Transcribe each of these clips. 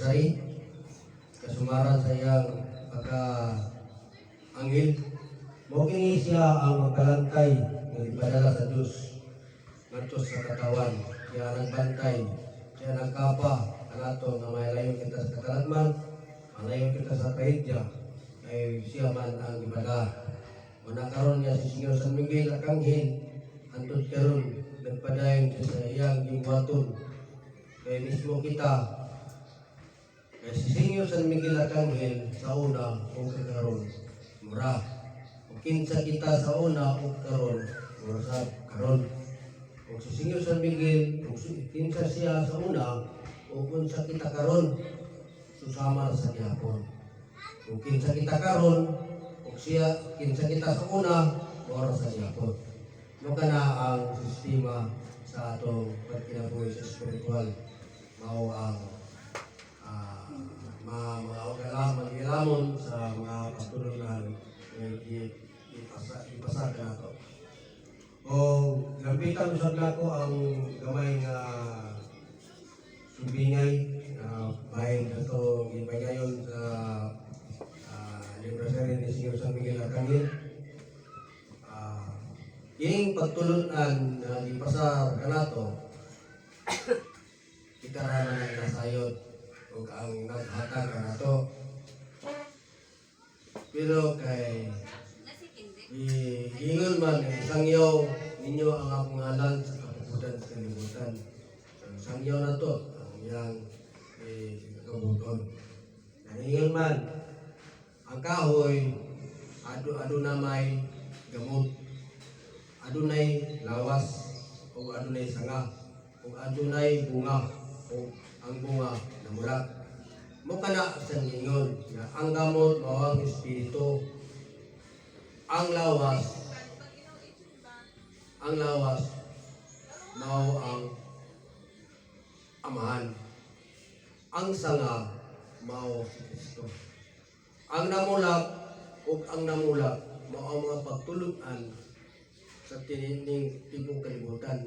anniversary kasumaran sa iyang pagka-anghel. Mao kini siya ang magkalantay nga ipadala sa Dios ngadto sa katawan. Siya nagbantay, siya nagkapa kanato nga malayo kita sa katalagman, malayo kita sa kahitya, ay siya man ang ibada. Una karon niya si Senyor San Miguel Arkanghel, antod karon nagpadayon siya sa iyang gibuhaton. Kaya mismo kita, kaya si Senyor San Miguel Arkanghel sa una o karon mura. O kinsa kita sa una o karon mura sa karon. O si Senyor San Miguel, o kinsa siya sa una o kinsa kita karon susama sa gihapon. O kinsa kita karon o siya kinsa kita sa una mura sa gihapon. Mo kana ang sistema sa atong pagkinabuhi sa spiritual. Mao ang mag-ilamon sa mga pagtulungan ipasa ka nato. O lambitan usab nako ang gamay nga subingay bahin ato gipayayon sa anniversary ni Senyor San Miguel Arkanghel. Kining pagtulunan na ipasar kanato kita ra man nasayod ug ang naghatag kanato. Pero kay giingon man isang yaw ninyo ang akong ngalan sa kapuputan sa kalibutan. Isang yaw na to ang iyang kabuton. Ingon man ang kahoy aduna may gamot, adunay lawas o adunay sanga o adunay bunga o ang bunga namulak. Mo kana sa ingon nga ang gamot mao ang espiritu, ang lawas mao ang amahan, ang sanga mao si Kristo, ang namulak ug ang namulak mao ang mga pagtulunan sa tinining tibok kalibutan.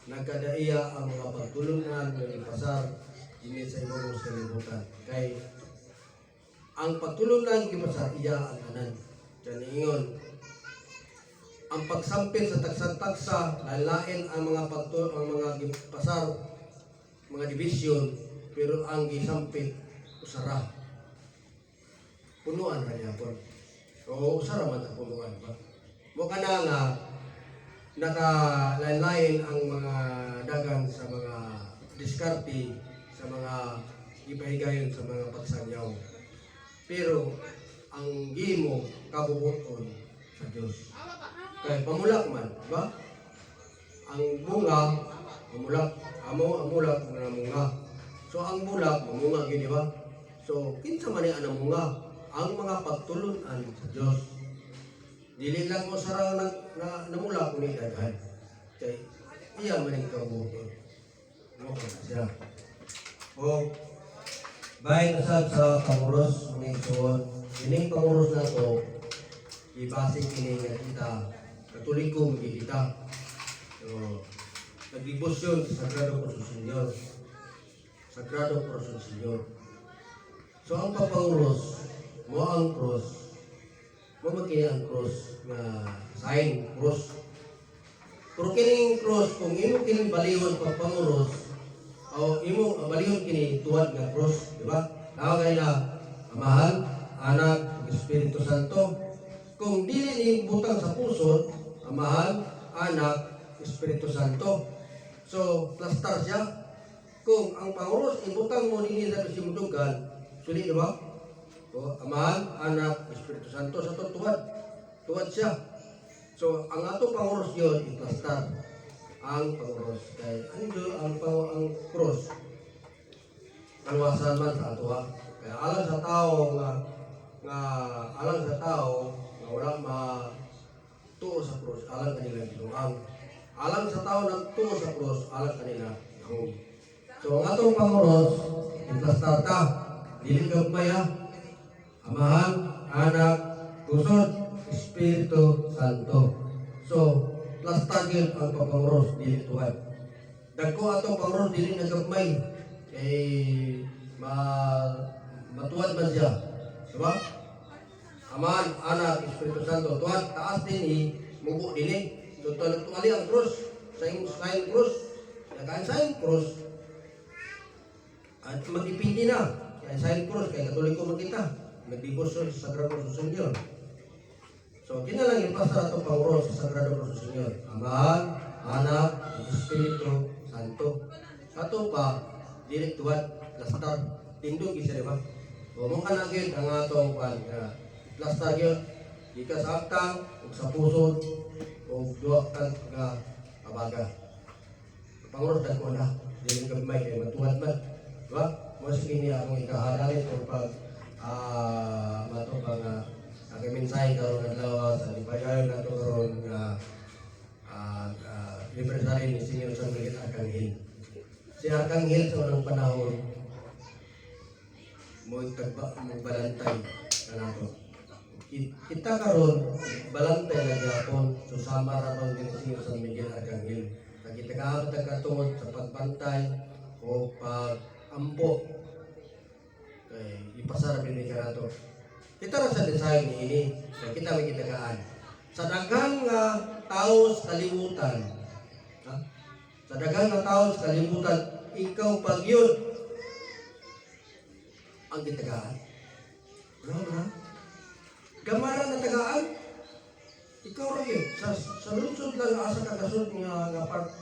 Nagkadaiya ang mga pagtulunan ng ipasar dinhi sa ibang kalibutan. Kay ang pagtulunan ipasar iya ang tanan. Diyan ang pagsampil sa taksa-taksa lain ang mga pasar, mga division, pero ang gisampil usara. Punuan ra gyapon. O usara man ang punuan ba. Mo kana nga nakalain ang mga dagang sa mga diskarte, sa mga ipahigayon sa mga pagsangyaw. Pero ang gimo kabubuton sa Dios. Kaya pamulak man, ba? Ang bunga, pamulak, ang mulak na munga. So ang mulak, mamunga yun, di ba? So kinsa man ang munga, ang mga pagtulunan sa Dios. Dili lang mo sarang namulak kung daghan. Kaya iya man ang kabubuton. Mo ka siya. O bahay nasab sa panguros ng isuon. Ining panguros na to, ibasik kini nga kita, katoliko hindi kita. So, nag-debosyon sa Sagrado Corazon Señor. Sagrado Corazon Señor. So, ang papanguros, mo ang cross, mo magkini ang cross na sign, cross. Pero kining cross, kung imo kining balihon papanguros, o imo balihon kini tuwad nga cross, di ba? Tawag na Amahan, Anak, Espiritu Santo. Kung dili ni butang sa puso, Amahan, Anak, Espiritu Santo. So, plastar siya. Kung ang panguros, ibutang mo nini sa simudugan, suli, di ba? O, Amahan, Anak, Espiritu Santo. Sa to, tuwad siya. So, ang ato panguros yun, iplastar. Ang panguros. Kaya, ang cross, kalwasan man sa ato ha. Kaya alang sa tao alang sa tao nga wala matuo sa cross, alang kanila ginuang. Alang sa tao nagtuo sa cross, alang kanila gahom. So ang atong panguros, implastar ta, dili gagmay ha. Amahan, Anak, Pusod, Espiritu Santo. So plastagin ang panguros, dili tuwad. Dagko atong panguros, dili na gagmay. Kay matuwad man siya. Diba? Aman, Anak, Espiritu Santo, tuwad, taas din ni, mubo din eh. So, tuwali ang krus, sa yung krus, yakaan sa yung krus, at magdipindi na, kaya sa yung krus, kaya katoliko mo kita, nagbibos sa Sagrado Cruz del Señor. So, kinalang ipasa ito panguro sa Sagrado Cruz del Señor. Amahan, Anak, Espiritu Santo. Sa ito pa, direct tuwad, lastar, tindog isa, diba? O mong kanagin ang atong lastar yun, di ka sa aktang, o sa puso, o duwa ka kabaga. Pangurot na ko na, di rin kami kayo matuwad man. Diba? Mas kini akong ikahadalit o pag matupang mensahe karon adlaw sa lipayayon nato karon nga representative ni Senior San Miguel Arcangel. Si Arcangel sa unang panahon mo balantay kanato. Kita karon balantay na gyapon susama ra man ni Senior San Miguel Arcangel. Kita kaabot katungod sa pagbantay o pag-ampo kay ipasara pinili kanato. Kita ra sa design ni ini, kita may kitagaan. Sa daghang nga tao sa kalibutan, sa daghang nga tao sa kalibutan, ikaw pagyud ang kitagaan. Ano? Gamara na tagaan, ikaw ra yun. Sa lunsod lang asa kagasod nga part.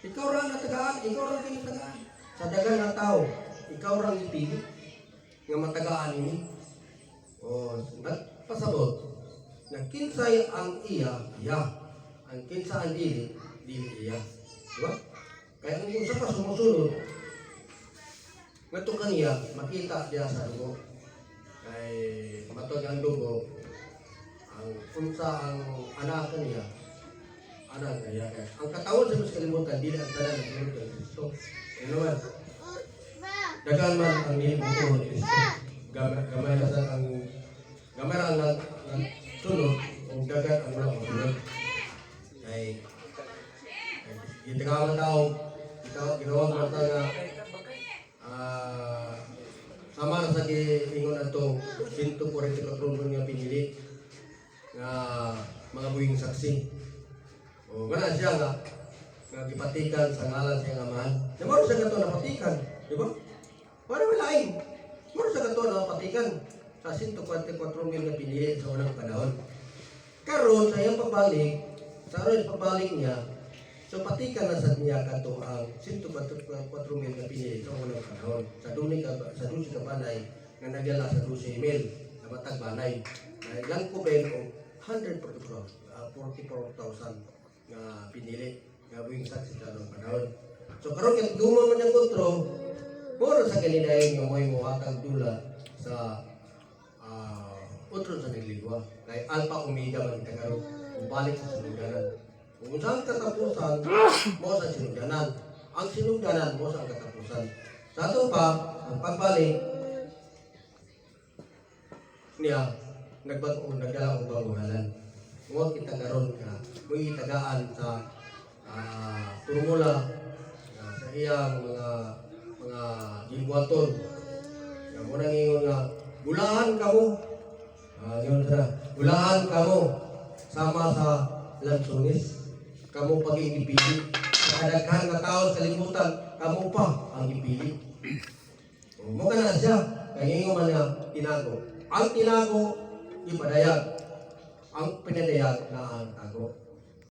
Ikaw ra na tagaan, ikaw ra yung tagaan. Sa daghang nga tao, ikaw ra ipili nga matagaan ini. O, nagpasabot na kinsay ang iya. Ang kinsa ang dili iya. Diba? Kaya kung isa pa sumusunod, ngato kaniya, makita diya sa dugo. Kay matod ang dugo, ang kunsa ang anak kaniya, anak kaya. Ang katawan sa mas kalimutan, dili ang tanan ng Panginoon ng Kristo. Ano man? Dagan man ang nilibuto ng Kristo. Gamay na sa ang sunod kung dagat ang walang sunod ay kita ka man tao ginawang mata nga sama na sa ingon ato 144 nga pinili nga mga buhing saksi o gana siya nga gipatikan sa ngalan sa iyang amahan na maro sa gato napatikan, di ba? Wala lain maro sa gato napatikan sa 144,000 na pinili sa unang panahon. Karon sa iyang pagbalik, sa aron pagbalik niya, so patikan na sa niya kato ang 144,000 na pinili sa unang panahon. Sa dusi ka banay nga nagyala sa 12 email na matag banay. Na ilang kuben o 144,000 nga pinili nga buwing saksi sa unang panahon. So karon kaya gumawa man yung kontro, moro sa kaninayon nga mo'y muhatag dula sa utron sa nagligwa. Kay alpha omega man kita karon balik sa sinugdanan. Kung saan katapusan mo sa sinugdanan. Ang sinugdanan mo sa katapusan. Sa ato pa, ang pagbalik niya nagdala og baguhalan. Mo kita karon ka muy itagaan sa formula sa iyang mga gilbuaton. Nga mo nang ingon nga bulahan kamo. Yun na, ulaan kamo sama sa lansunis, kamo pag-iipili. Sa kadaghan na tao sa limutan, kamo pa ang ipili. Mukha na siya, kaya nga man niya tinago. Ang tinago, ipadayag. Ang pinadayag na ang tago.